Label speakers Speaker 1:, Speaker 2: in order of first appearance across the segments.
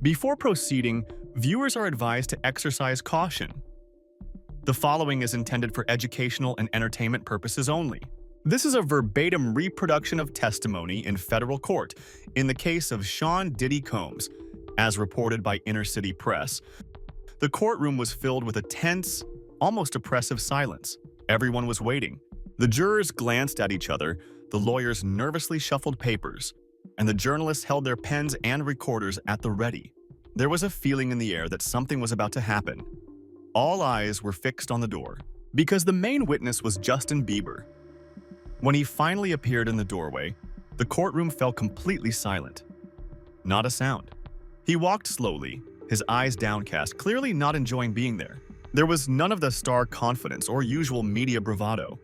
Speaker 1: Before proceeding, viewers are advised to exercise caution. The following is intended for educational and entertainment purposes only. This is a verbatim reproduction of testimony in federal court in the case of Sean Diddy Combs, as reported by Inner City Press. The courtroom was filled with a tense, almost oppressive silence. Everyone was waiting. The jurors glanced at each other, the lawyers nervously shuffled papers, and the journalists held their pens and recorders at the ready. There was a feeling in the air that something was about to happen. All eyes were fixed on the door, because the main witness was Justin Bieber. When he finally appeared in the doorway, the courtroom fell completely silent. Not a sound. He walked slowly, his eyes downcast, clearly not enjoying being there. There was none of the star confidence or usual media bravado.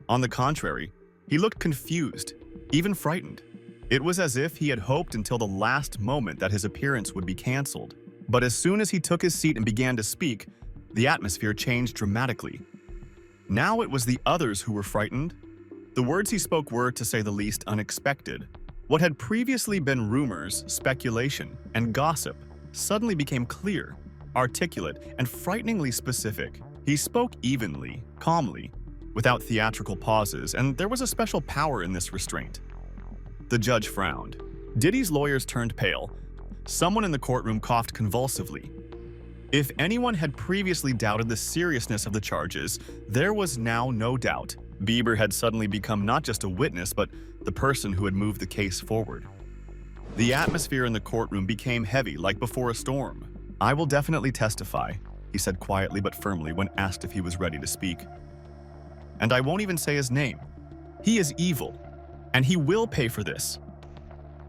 Speaker 1: On the contrary, he looked confused, even frightened. It was as if he had hoped until the last moment that his appearance would be canceled. But as soon as he took his seat and began to speak, the atmosphere changed dramatically. Now it was the others who were frightened. The words he spoke were, to say the least, unexpected. What had previously been rumors, speculation, and gossip suddenly became clear, articulate, and frighteningly specific. He spoke evenly, calmly, without theatrical pauses, and there was a special power in this restraint. The judge frowned. Diddy's lawyers turned pale. Someone in the courtroom coughed convulsively. If anyone had previously doubted the seriousness of the charges, there was now no doubt. Bieber had suddenly become not just a witness, but the person who had moved the case forward. The atmosphere in the courtroom became heavy, like before a storm. "I will definitely testify," he said quietly but firmly when asked if he was ready to speak. "And I won't even say his name. He is evil, and he will pay for this."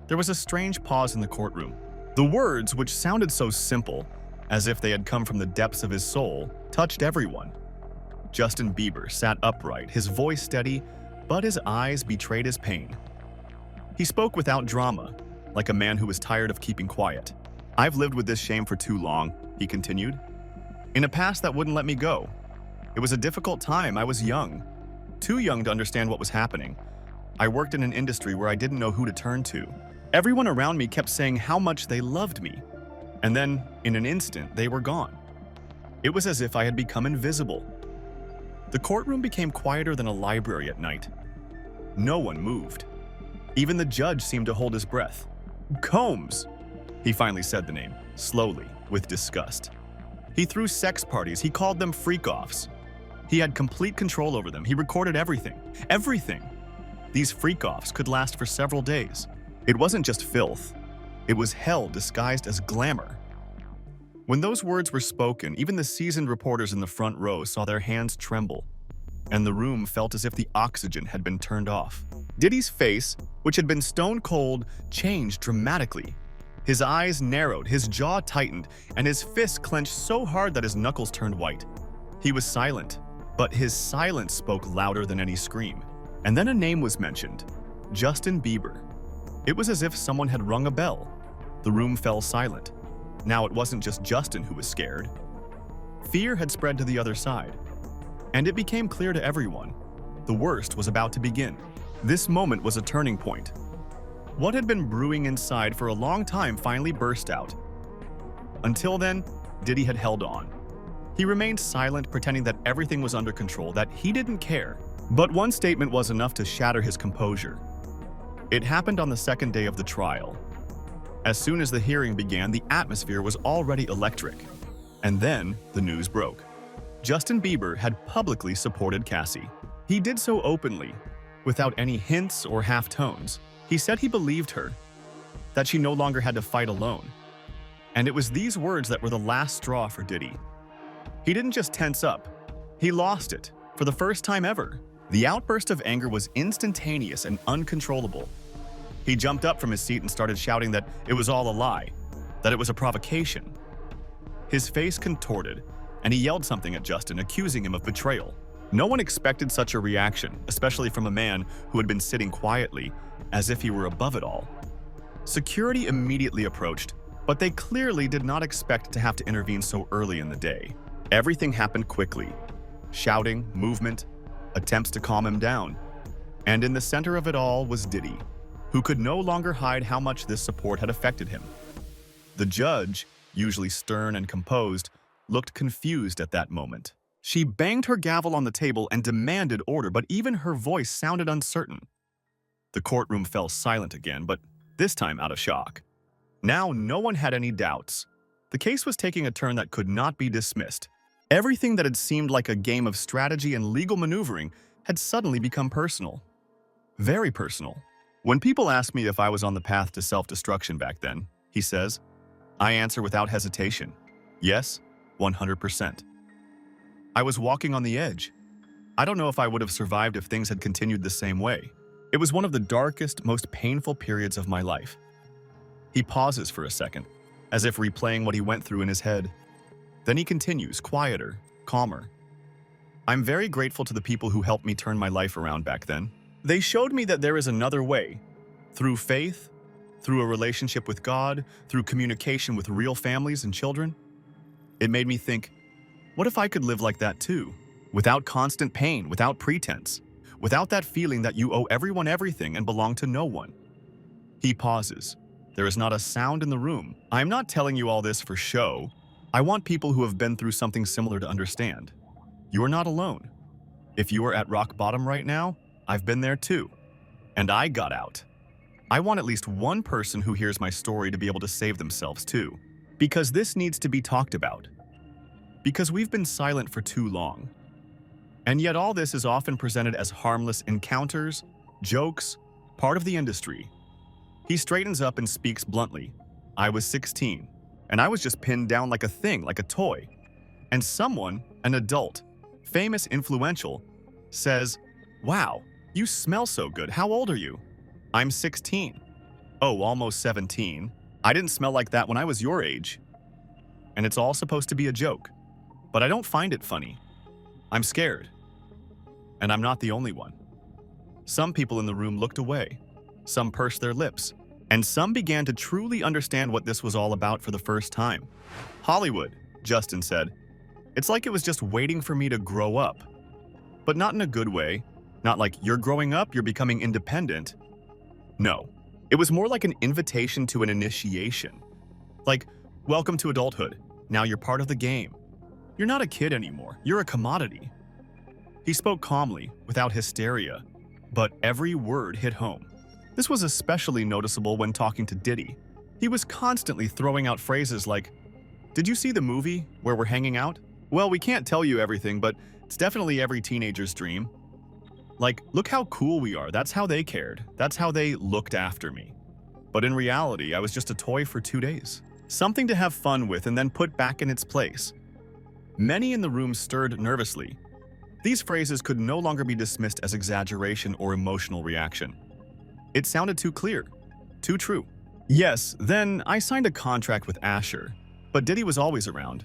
Speaker 1: There was a strange pause in the courtroom. The words, which sounded so simple, as if they had come from the depths of his soul, touched everyone. Justin Bieber sat upright, his voice steady, but his eyes betrayed his pain. He spoke without drama, like a man who was tired of keeping quiet. "I've lived with this shame for too long," he continued. "In a past that wouldn't let me go. It was a difficult time. I was young, too young to understand what was happening. I worked in an industry where I didn't know who to turn to. Everyone around me kept saying how much they loved me. And then, in an instant, they were gone. It was as if I had become invisible." The courtroom became quieter than a library at night. No one moved. Even the judge seemed to hold his breath. "Combs!" He finally said the name, slowly, with disgust. He threw sex parties, he called them freak-offs. He had complete control over them, he recorded everything. Everything! These freak-offs could last for several days. It wasn't just filth. It was hell disguised as glamour. When those words were spoken, even the seasoned reporters in the front row saw their hands tremble, and the room felt as if the oxygen had been turned off. Diddy's face, which had been stone cold, changed dramatically. His eyes narrowed, his jaw tightened, and his fists clenched so hard that his knuckles turned white. He was silent, but his silence spoke louder than any scream. And then a name was mentioned: Justin Bieber. It was as if someone had rung a bell. The room fell silent. Now it wasn't just Justin who was scared. Fear had spread to the other side. And it became clear to everyone. The worst was about to begin. This moment was a turning point. What had been brewing inside for a long time finally burst out. Until then, Diddy had held on. He remained silent, pretending that everything was under control, that he didn't care. But one statement was enough to shatter his composure. It happened on the second day of the trial. As soon as the hearing began, the atmosphere was already electric. And then the news broke. Justin Bieber had publicly supported Cassie. He did so openly, without any hints or half-tones. He said he believed her, that she no longer had to fight alone. And it was these words that were the last straw for Diddy. He didn't just tense up, he lost it, for the first time ever. The outburst of anger was instantaneous and uncontrollable. He jumped up from his seat and started shouting that it was all a lie, that it was a provocation. His face contorted, and he yelled something at Justin, accusing him of betrayal. No one expected such a reaction, especially from a man who had been sitting quietly, as if he were above it all. Security immediately approached, but they clearly did not expect to have to intervene so early in the day. Everything happened quickly. Shouting, movement, attempts to calm him down. And in the center of it all was Diddy, who could no longer hide how much this support had affected him. The judge, usually stern and composed, looked confused at that moment. She banged her gavel on the table and demanded order, but even her voice sounded uncertain. The courtroom fell silent again, but this time out of shock. Now no one had any doubts. The case was taking a turn that could not be dismissed. Everything that had seemed like a game of strategy and legal maneuvering had suddenly become personal. Very personal. When people ask me if I was on the path to self-destruction back then, he says, I answer without hesitation. Yes, 100%. I was walking on the edge. I don't know if I would have survived if things had continued the same way. It was one of the darkest, most painful periods of my life. He pauses for a second, as if replaying what he went through in his head. Then he continues, quieter, calmer. I'm very grateful to the people who helped me turn my life around back then. They showed me that there is another way. Through faith, through a relationship with God, through communication with real families and children. It made me think, what if I could live like that too? Without constant pain, without pretense, without that feeling that you owe everyone everything and belong to no one. He pauses. There is not a sound in the room. I am not telling you all this for show. I want people who have been through something similar to understand. You are not alone. If you are at rock bottom right now, I've been there too. And I got out. I want at least one person who hears my story to be able to save themselves too. Because this needs to be talked about. Because we've been silent for too long. And yet all this is often presented as harmless encounters, jokes, part of the industry. He straightens up and speaks bluntly. I was 16, and I was just pinned down like a thing, like a toy. And someone, an adult, famous, influential, says, wow, you smell so good. How old are you? I'm 16. Oh, almost 17. I didn't smell like that when I was your age. And it's all supposed to be a joke. But I don't find it funny. I'm scared. And I'm not the only one. Some people in the room looked away. Some pursed their lips. And some began to truly understand what this was all about for the first time. Hollywood, Justin said. It's like it was just waiting for me to grow up. But not in a good way. Not like you're growing up, you're becoming independent. No. It was more like an invitation to an initiation. Like, welcome to adulthood. Now you're part of the game. You're not a kid anymore. You're a commodity. He spoke calmly, without hysteria, but every word hit home. This was especially noticeable when talking to Diddy. He was constantly throwing out phrases like, did you see the movie where we're hanging out? Well, we can't tell you everything, but it's definitely every teenager's dream. Like, look how cool we are. That's how they cared. That's how they looked after me. But in reality, I was just a toy for 2 days. Something to have fun with and then put back in its place. Many in the room stirred nervously. These phrases could no longer be dismissed as exaggeration or emotional reaction. It sounded too clear, too true. Yes, then I signed a contract with Asher, but Diddy was always around.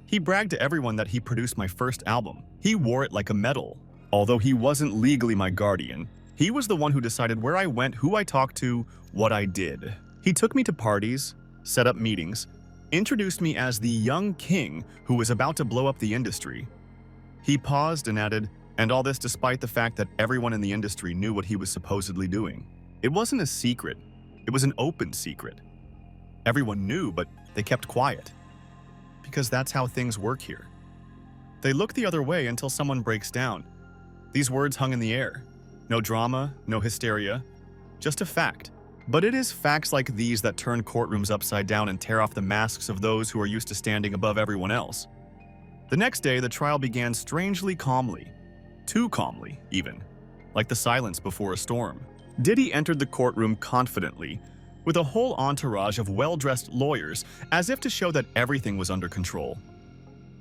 Speaker 1: He bragged to everyone that he produced my first album. He wore it like a medal. Although he wasn't legally my guardian, he was the one who decided where I went, who I talked to, what I did. He took me to parties, set up meetings, introduced me as the young king who was about to blow up the industry. He paused and added, and all this despite the fact that everyone in the industry knew what he was supposedly doing. It wasn't a secret. It was an open secret. Everyone knew, but they kept quiet. Because that's how things work here. They look the other way until someone breaks down. These words hung in the air. No drama, no hysteria, just a fact. But it is facts like these that turn courtrooms upside down and tear off the masks of those who are used to standing above everyone else. The next day, the trial began strangely calmly. Too calmly, even. Like the silence before a storm. Diddy entered the courtroom confidently, with a whole entourage of well-dressed lawyers, as if to show that everything was under control.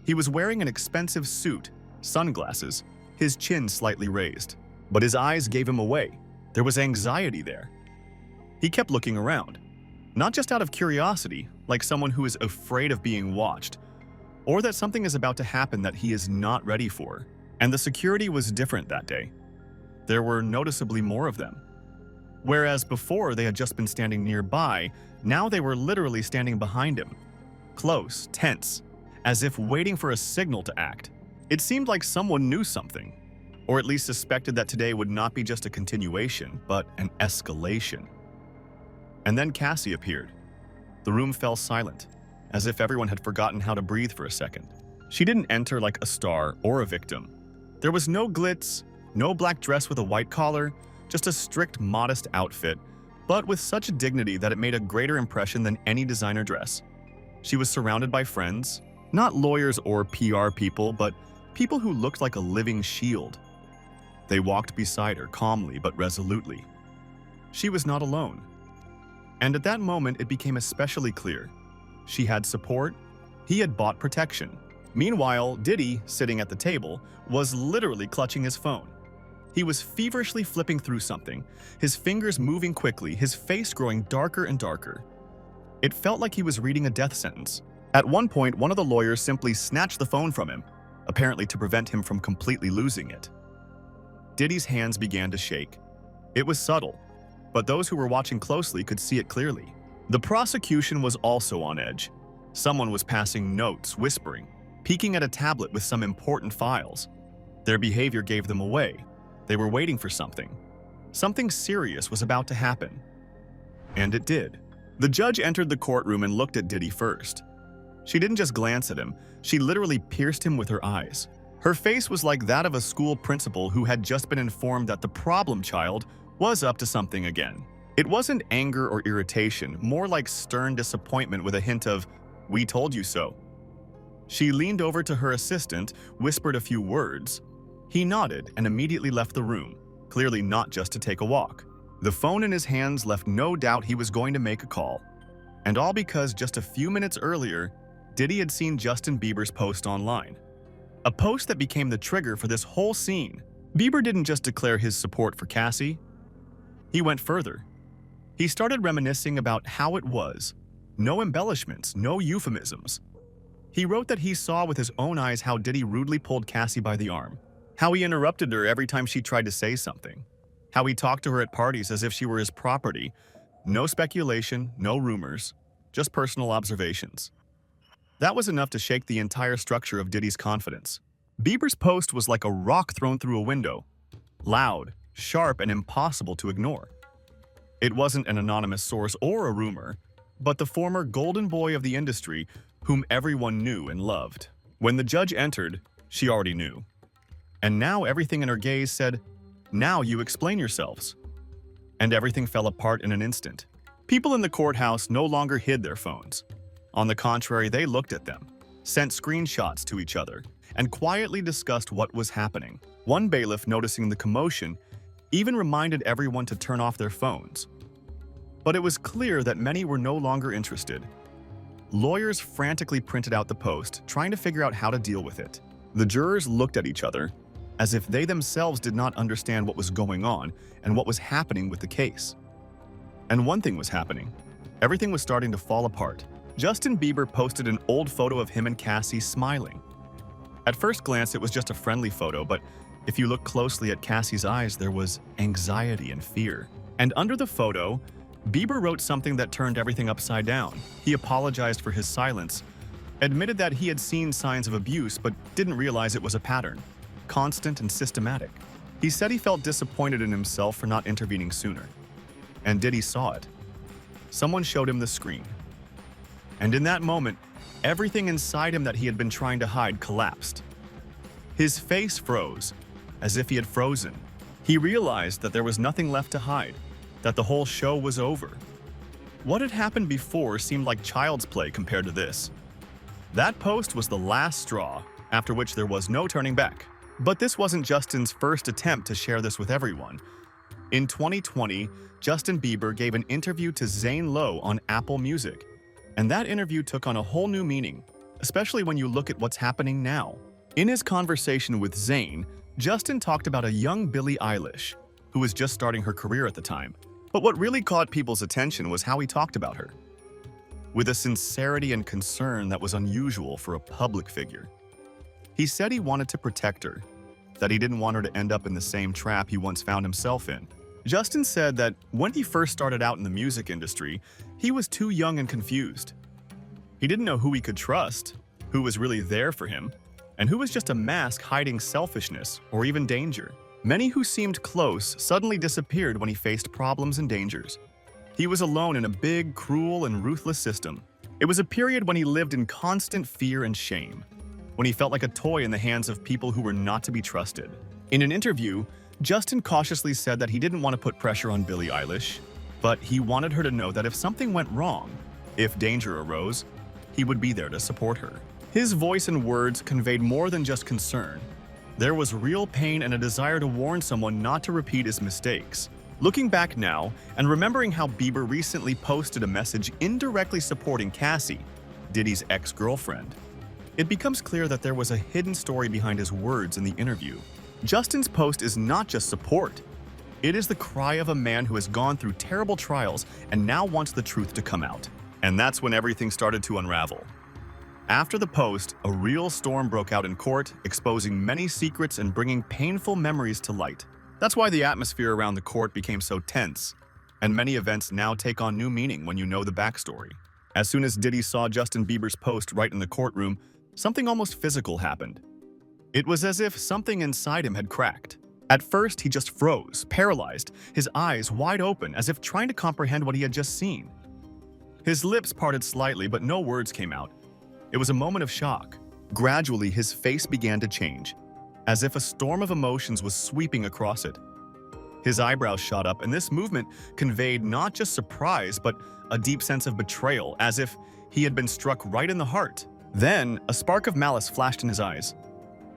Speaker 1: He was wearing an expensive suit, sunglasses, his chin slightly raised. But his eyes gave him away. There was anxiety there. He kept looking around, not just out of curiosity, like someone who is afraid of being watched, or that something is about to happen that he is not ready for. And the security was different that day. There were noticeably more of them. Whereas before they had just been standing nearby, now they were literally standing behind him. Close, tense, as if waiting for a signal to act. It seemed like someone knew something, or at least suspected that today would not be just a continuation, but an escalation. And then Cassie appeared. The room fell silent, as if everyone had forgotten how to breathe for a second. She didn't enter like a star or a victim. There was no glitz, no black dress with a white collar, just a strict, modest outfit, but with such dignity that it made a greater impression than any designer dress. She was surrounded by friends, not lawyers or PR people, but people who looked like a living shield. They walked beside her calmly but resolutely. She was not alone. And at that moment, it became especially clear. She had support, he had bought protection. Meanwhile, Diddy, sitting at the table, was literally clutching his phone. He was feverishly flipping through something, his fingers moving quickly, his face growing darker and darker. It felt like he was reading a death sentence. At one point, one of the lawyers simply snatched the phone from him, apparently to prevent him from completely losing it. Diddy's hands began to shake. It was subtle, but those who were watching closely could see it clearly. The prosecution was also on edge. Someone was passing notes, whispering, peeking at a tablet with some important files. Their behavior gave them away. They were waiting for something. Something serious was about to happen. And it did. The judge entered the courtroom and looked at Diddy first. She didn't just glance at him, she literally pierced him with her eyes. Her face was like that of a school principal who had just been informed that the problem child was up to something again. It wasn't anger or irritation, more like stern disappointment with a hint of, "We told you so." She leaned over to her assistant, whispered a few words. He nodded and immediately left the room, clearly not just to take a walk. The phone in his hands left no doubt he was going to make a call. And all because just a few minutes earlier, Diddy had seen Justin Bieber's post online. A post that became the trigger for this whole scene. Bieber didn't just declare his support for Cassie. He went further. He started reminiscing about how it was. No embellishments, no euphemisms. He wrote that he saw with his own eyes how Diddy rudely pulled Cassie by the arm, how he interrupted her every time she tried to say something, how he talked to her at parties as if she were his property. No speculation, no rumors, just personal observations. That was enough to shake the entire structure of Diddy's confidence. Bieber's post was like a rock thrown through a window, loud, sharp, and impossible to ignore. It wasn't an anonymous source or a rumor, but the former golden boy of the industry whom everyone knew and loved. When the judge entered, she already knew. And now everything in her gaze said, "Now you explain yourselves." And everything fell apart in an instant. People in the courthouse no longer hid their phones. On the contrary, they looked at them, sent screenshots to each other, and quietly discussed what was happening. One bailiff, noticing the commotion, even reminded everyone to turn off their phones. But it was clear that many were no longer interested. Lawyers frantically printed out the post, trying to figure out how to deal with it. The jurors looked at each other, as if they themselves did not understand what was going on and what was happening with the case. And one thing was happening. Everything was starting to fall apart. Justin Bieber posted an old photo of him and Cassie smiling. At first glance, it was just a friendly photo, but if you look closely at Cassie's eyes, there was anxiety and fear. And under the photo, Bieber wrote something that turned everything upside down. He apologized for his silence, admitted that he had seen signs of abuse but didn't realize it was a pattern, constant and systematic. He said he felt disappointed in himself for not intervening sooner. And Diddy saw it. Someone showed him the screen. And in that moment, everything inside him that he had been trying to hide collapsed. His face froze, as if he had frozen. He realized that there was nothing left to hide, that the whole show was over. What had happened before seemed like child's play compared to this. That post was the last straw, after which there was no turning back. But this wasn't Justin's first attempt to share this with everyone. In 2020, Justin Bieber gave an interview to Zane Lowe on Apple Music. And that interview took on a whole new meaning, especially when you look at what's happening now. In his conversation with Zane, Justin talked about a young Billie Eilish, who was just starting her career at the time. But what really caught people's attention was how he talked about her, with a sincerity and concern that was unusual for a public figure. He said he wanted to protect her, that he didn't want her to end up in the same trap he once found himself in. Justin said that when he first started out in the music industry, he was too young and confused. He didn't know who he could trust, who was really there for him, and who was just a mask hiding selfishness or even danger. Many who seemed close suddenly disappeared when he faced problems and dangers. He was alone in a big, cruel, and ruthless system. It was a period when he lived in constant fear and shame, when he felt like a toy in the hands of people who were not to be trusted. In an interview, Justin cautiously said that he didn't want to put pressure on Billie Eilish, but he wanted her to know that if something went wrong, if danger arose, he would be there to support her. His voice and words conveyed more than just concern. There was real pain and a desire to warn someone not to repeat his mistakes. Looking back now, and remembering how Bieber recently posted a message indirectly supporting Cassie, Diddy's ex-girlfriend, it becomes clear that there was a hidden story behind his words in the interview. Justin's post is not just support. It is the cry of a man who has gone through terrible trials and now wants the truth to come out. And that's when everything started to unravel. After the post, a real storm broke out in court, exposing many secrets and bringing painful memories to light. That's why the atmosphere around the court became so tense, and many events now take on new meaning when you know the backstory. As soon as Diddy saw Justin Bieber's post right in the courtroom, something almost physical happened. It was as if something inside him had cracked. At first, he just froze, paralyzed, his eyes wide open as if trying to comprehend what he had just seen. His lips parted slightly, but no words came out. It was a moment of shock. Gradually, his face began to change, as if a storm of emotions was sweeping across it. His eyebrows shot up, and this movement conveyed not just surprise, but a deep sense of betrayal, as if he had been struck right in the heart. Then, a spark of malice flashed in his eyes.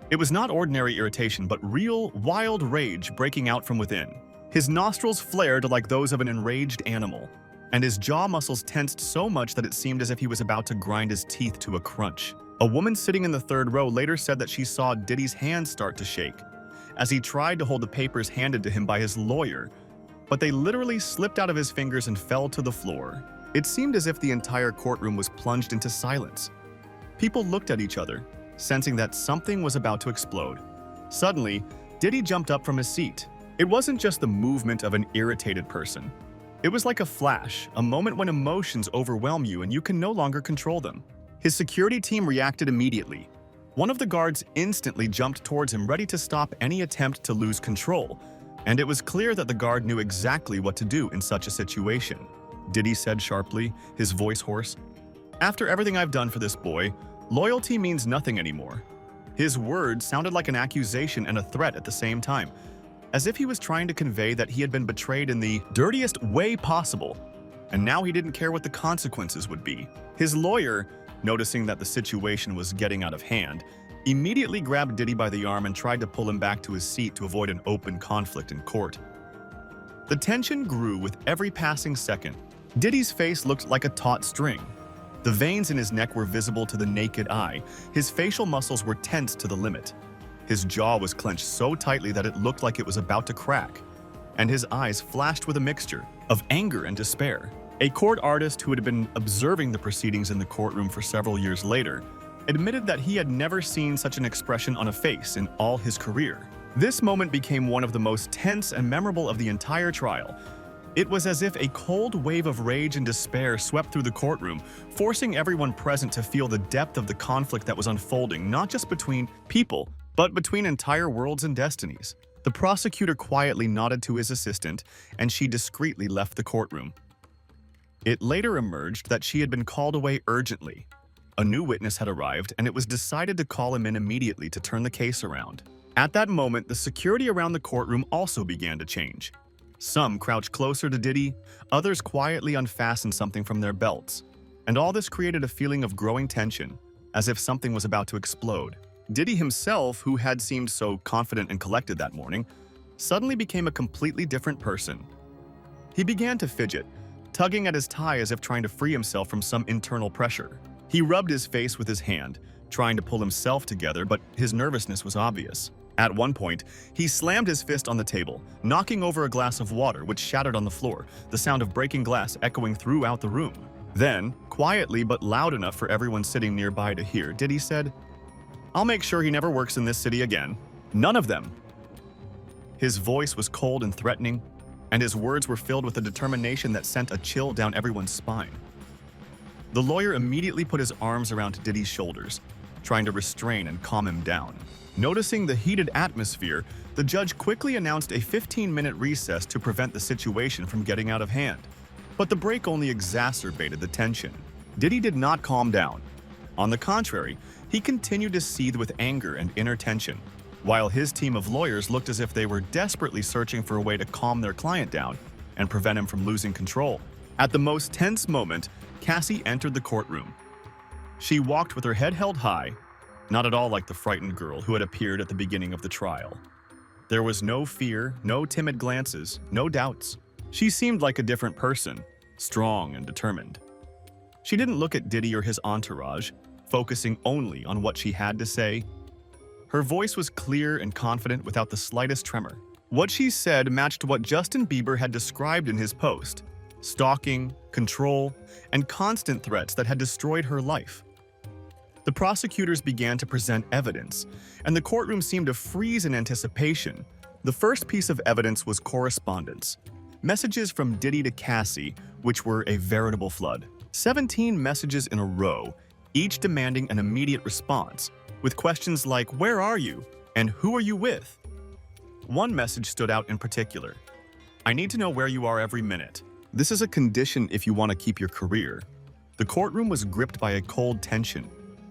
Speaker 1: It was not ordinary irritation, but real, wild rage breaking out from within. His nostrils flared like those of an enraged animal, and his jaw muscles tensed so much that it seemed as if he was about to grind his teeth to a crunch. A woman sitting in the third row later said that she saw Diddy's hands start to shake as he tried to hold the papers handed to him by his lawyer, but they literally slipped out of his fingers and fell to the floor. It seemed as if the entire courtroom was plunged into silence. People looked at each other, sensing that something was about to explode. Suddenly, Diddy jumped up from his seat. It wasn't just the movement of an irritated person. It was like a flash, a moment when emotions overwhelm you and you can no longer control them. His security team reacted immediately. One of the guards instantly jumped towards him, ready to stop any attempt to lose control, and it was clear that the guard knew exactly what to do in such a situation. Diddy said sharply, his voice hoarse, "After everything I've done for this boy, loyalty means nothing anymore." His words sounded like an accusation and a threat at the same time, as if he was trying to convey that he had been betrayed in the dirtiest way possible, and now he didn't care what the consequences would be. His lawyer, noticing that the situation was getting out of hand, immediately grabbed Diddy by the arm and tried to pull him back to his seat to avoid an open conflict in court. The tension grew with every passing second. Diddy's face looked like a taut string. The veins in his neck were visible to the naked eye. His facial muscles were tense to the limit. His jaw was clenched so tightly that it looked like it was about to crack, and his eyes flashed with a mixture of anger and despair. A court artist who had been observing the proceedings in the courtroom for several years later admitted that he had never seen such an expression on a face in all his career. This moment became one of the most tense and memorable of the entire trial. It was as if a cold wave of rage and despair swept through the courtroom, forcing everyone present to feel the depth of the conflict that was unfolding, not just between people, but between entire worlds and destinies. The prosecutor quietly nodded to his assistant, and she discreetly left the courtroom. It later emerged that she had been called away urgently. A new witness had arrived, and it was decided to call him in immediately to turn the case around. At that moment, the security around the courtroom also began to change. Some crouched closer to Diddy, others quietly unfastened something from their belts, and all this created a feeling of growing tension, as if something was about to explode. Diddy himself, who had seemed so confident and collected that morning, suddenly became a completely different person. He began to fidget, tugging at his tie as if trying to free himself from some internal pressure. He rubbed his face with his hand, trying to pull himself together, but his nervousness was obvious. At one point, he slammed his fist on the table, knocking over a glass of water which shattered on the floor, the sound of breaking glass echoing throughout the room. Then, quietly but loud enough for everyone sitting nearby to hear, Diddy said, "I'll make sure he never works in this city again. None of them." His voice was cold and threatening, and his words were filled with a determination that sent a chill down everyone's spine. The lawyer immediately put his arms around Diddy's shoulders, trying to restrain and calm him down. Noticing the heated atmosphere, the judge quickly announced a 15-minute recess to prevent the situation from getting out of hand. But the break only exacerbated the tension. Diddy did not calm down. On the contrary, he continued to seethe with anger and inner tension, while his team of lawyers looked as if they were desperately searching for a way to calm their client down and prevent him from losing control. At the most tense moment, Cassie entered the courtroom. She walked with her head held high, not at all like the frightened girl who had appeared at the beginning of the trial. There was no fear, no timid glances, no doubts. She seemed like a different person, strong and determined. She didn't look at Diddy or his entourage, focusing only on what she had to say. Her voice was clear and confident without the slightest tremor. What she said matched what Justin Bieber had described in his post: stalking, control, and constant threats that had destroyed her life. The prosecutors began to present evidence, and the courtroom seemed to freeze in anticipation. The first piece of evidence was correspondence. Messages from Diddy to Cassie, which were a veritable flood. 17 messages in a row, each demanding an immediate response, with questions like, "Where are you?" and "Who are you with?" One message stood out in particular. "I need to know where you are every minute. This is a condition if you want to keep your career." The courtroom was gripped by a cold tension.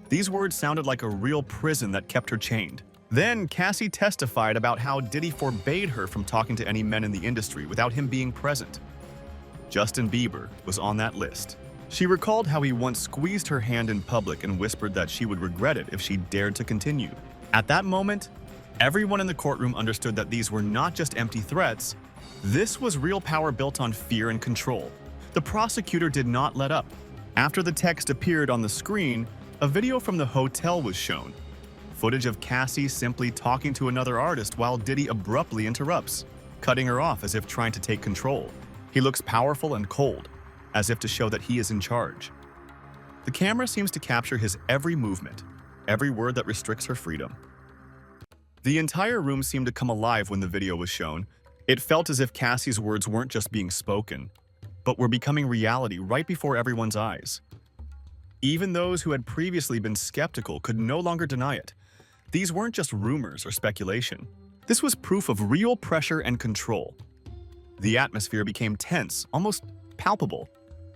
Speaker 1: These words sounded like a real prison that kept her chained. Then Cassie testified about how Diddy forbade her from talking to any men in the industry without him being present. Justin Bieber was on that list. She recalled how he once squeezed her hand in public and whispered that she would regret it if she dared to continue. At that moment, everyone in the courtroom understood that these were not just empty threats. This was real power built on fear and control. The prosecutor did not let up. After the text appeared on the screen, a video from the hotel was shown. Footage of Cassie simply talking to another artist while Diddy abruptly interrupts, cutting her off as if trying to take control. He looks powerful and cold, as if to show that he is in charge. The camera seems to capture his every movement, every word that restricts her freedom. The entire room seemed to come alive when the video was shown. It felt as if Cassie's words weren't just being spoken, but were becoming reality right before everyone's eyes. Even those who had previously been skeptical could no longer deny it. These weren't just rumors or speculation. This was proof of real pressure and control. The atmosphere became tense, almost palpable,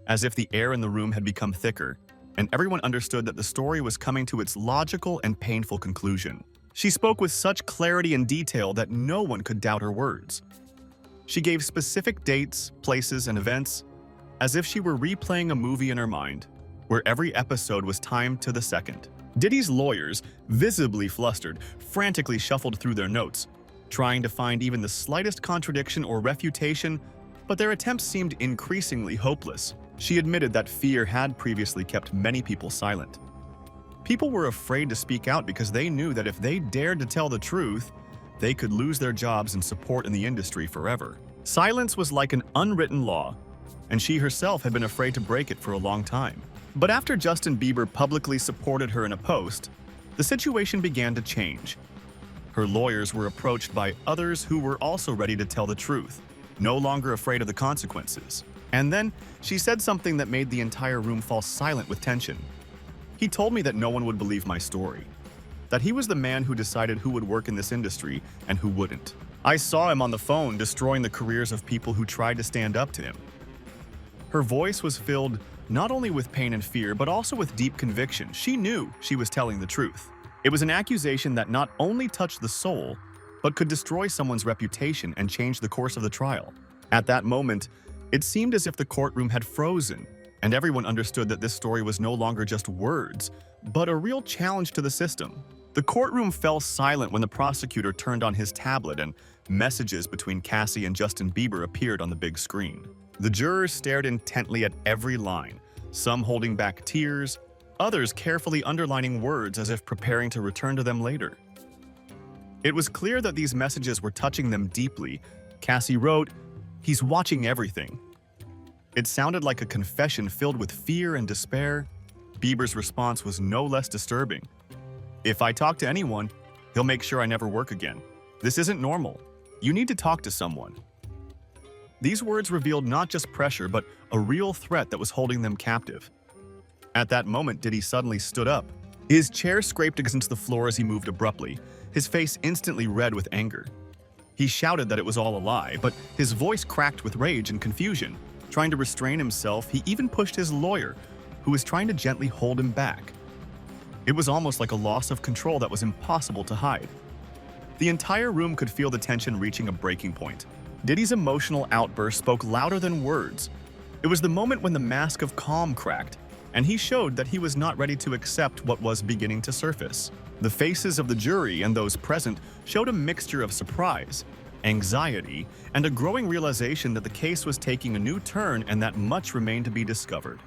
Speaker 1: as if the air in the room had become thicker, and everyone understood that the story was coming to its logical and painful conclusion. She spoke with such clarity and detail that no one could doubt her words. She gave specific dates, places, and events, as if she were replaying a movie in her mind, where every episode was timed to the second. Diddy's lawyers, visibly flustered, frantically shuffled through their notes, trying to find even the slightest contradiction or refutation, but their attempts seemed increasingly hopeless. She admitted that fear had previously kept many people silent. People were afraid to speak out because they knew that if they dared to tell the truth, they could lose their jobs and support in the industry forever. Silence was like an unwritten law, and she herself had been afraid to break it for a long time. But after Justin Bieber publicly supported her in a post, the situation began to change. Her lawyers were approached by others who were also ready to tell the truth, no longer afraid of the consequences. And then she said something that made the entire room fall silent with tension. "He told me that no one would believe my story, that he was the man who decided who would work in this industry and who wouldn't. I saw him on the phone destroying the careers of people who tried to stand up to him." Her voice was filled not only with pain and fear, but also with deep conviction. She knew she was telling the truth. It was an accusation that not only touched the soul, but could destroy someone's reputation and change the course of the trial. At that moment, it seemed as if the courtroom had frozen, and everyone understood that this story was no longer just words, but a real challenge to the system. The courtroom fell silent when the prosecutor turned on his tablet and messages between Cassie and Justin Bieber appeared on the big screen. The jurors stared intently at every line, some holding back tears, others carefully underlining words as if preparing to return to them later. It was clear that these messages were touching them deeply. Cassie wrote, "He's watching everything." It sounded like a confession filled with fear and despair. Bieber's response was no less disturbing. "If I talk to anyone, he'll make sure I never work again. This isn't normal. You need to talk to someone." These words revealed not just pressure, but a real threat that was holding them captive. At that moment, Diddy suddenly stood up. His chair scraped against the floor as he moved abruptly, his face instantly red with anger. He shouted that it was all a lie, but his voice cracked with rage and confusion. Trying to restrain himself, he even pushed his lawyer, who was trying to gently hold him back. It was almost like a loss of control that was impossible to hide. The entire room could feel the tension reaching a breaking point. Diddy's emotional outburst spoke louder than words. It was the moment when the mask of calm cracked, and he showed that he was not ready to accept what was beginning to surface. The faces of the jury and those present showed a mixture of surprise, anxiety, and a growing realization that the case was taking a new turn and that much remained to be discovered.